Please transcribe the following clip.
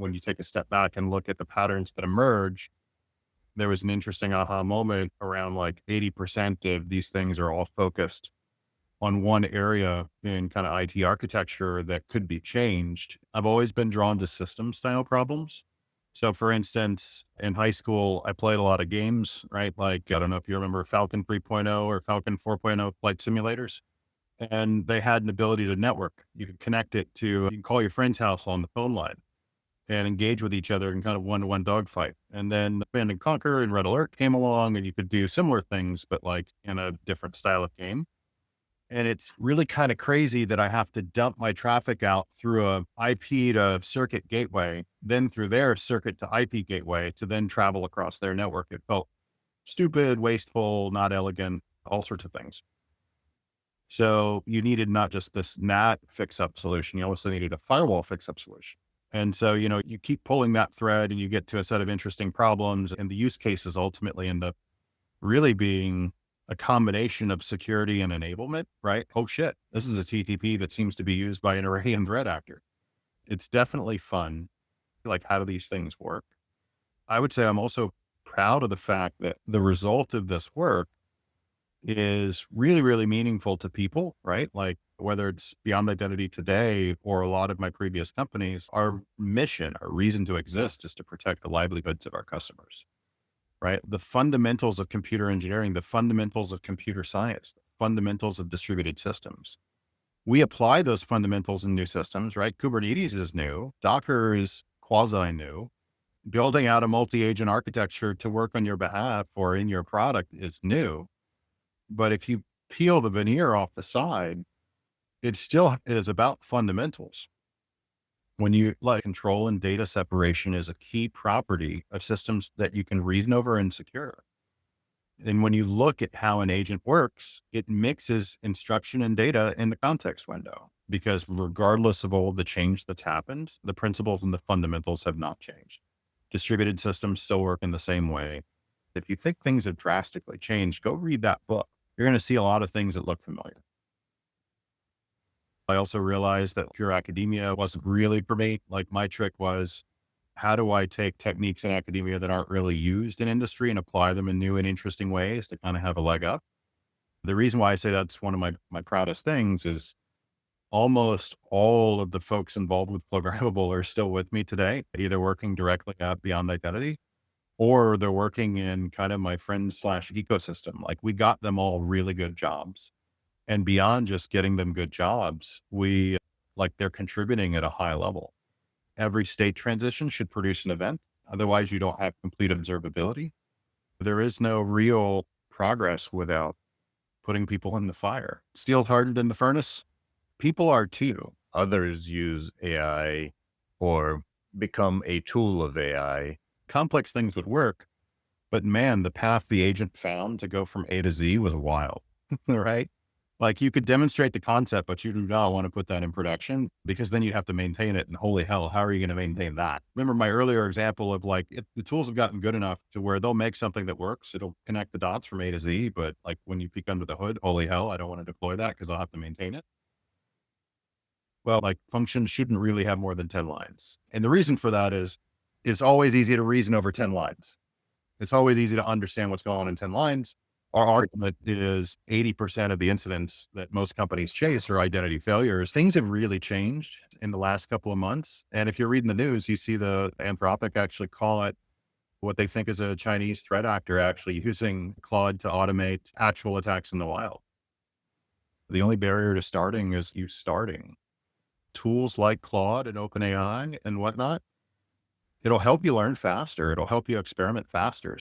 when you take a step back and look at the patterns that emerge, there was an interesting aha moment around like 80% of these things are all focused on one area in kind of IT architecture that could be changed. I've always been drawn to system style problems. So for instance, in high school, I played a lot of games, right? Like, I don't know if you remember Falcon 3.0 or Falcon 4.0 flight simulators, and they had an ability to network. You could connect it to, you can call your friend's house on the phone line and engage with each other in kind of one-to-one dogfight. And then Command and Conquer and Red Alert came along and you could do similar things, but like in a different style of game. And it's really kind of crazy that I have to dump my traffic out through a IP to circuit gateway, then through their circuit to IP gateway to then travel across their network. It felt stupid, wasteful, not elegant, all sorts of things. So you needed not just this NAT fix-up solution, you also needed a firewall fix-up solution. And so, you keep pulling that thread and you get to a set of interesting problems, and the use cases ultimately end up really being a combination of security and enablement, right? Oh shit, this is a TTP that seems to be used by an Iranian threat actor. It's definitely fun. Like, how do these things work? I would say I'm also proud of the fact that the result of this work is really, really meaningful to people, right? Like, whether it's Beyond Identity today or a lot of my previous companies, our mission, our reason to exist is to protect the livelihoods of our customers, right? The fundamentals of computer engineering, the fundamentals of computer science, the fundamentals of distributed systems. We apply those fundamentals in new systems, right? Kubernetes is new. Docker is quasi new. Building out a multi-agent architecture to work on your behalf or in your product is new. But if you peel the veneer off the side, it still is about fundamentals. When you like, control and data separation is a key property of systems that you can reason over and secure. And when you look at how an agent works, it mixes instruction and data in the context window, because regardless of all the change that's happened, the principles and the fundamentals have not changed. Distributed systems still work in the same way. If you think things have drastically changed, go read that book. You're going to see a lot of things that look familiar. I also realized that pure academia wasn't really for me. Like, my trick was, how do I take techniques in academia that aren't really used in industry and apply them in new and interesting ways to kind of have a leg up? The reason why I say that's one of my proudest things is almost all of the folks involved with programmable are still with me today, either working directly at Beyond Identity or they're working in kind of my friend slash ecosystem. Like, we got them all really good jobs. And beyond just getting them good jobs, they're contributing at a high level. Every state transition should produce an event. Otherwise, you don't have complete observability. There is no real progress without putting people in the fire. Steel hardened in the furnace. People are too. Others use AI or become a tool of AI. Complex things would work, but man, the path the agent found to go from A to Z was wild, right? Like, you could demonstrate the concept, but you do not want to put that in production, because then you have to maintain it. And holy hell, how are you going to maintain that? Remember my earlier example of like, the tools have gotten good enough to where they'll make something that works. It'll connect the dots from A to Z. But like, when you peek under the hood, holy hell, I don't want to deploy that because I'll have to maintain it. Well, like, functions shouldn't really have more than 10 lines. And the reason for that is it's always easy to reason over 10 lines. It's always easy to understand what's going on in 10 lines. Our argument is 80% of the incidents that most companies chase are identity failures. Things have really changed in the last couple of months. And if you're reading the news, you see the Anthropic actually call it what they think is a Chinese threat actor actually using Claude to automate actual attacks in the wild. The only barrier to starting is you starting. Tools like Claude and OpenAI and whatnot, it'll help you learn faster. It'll help you experiment faster.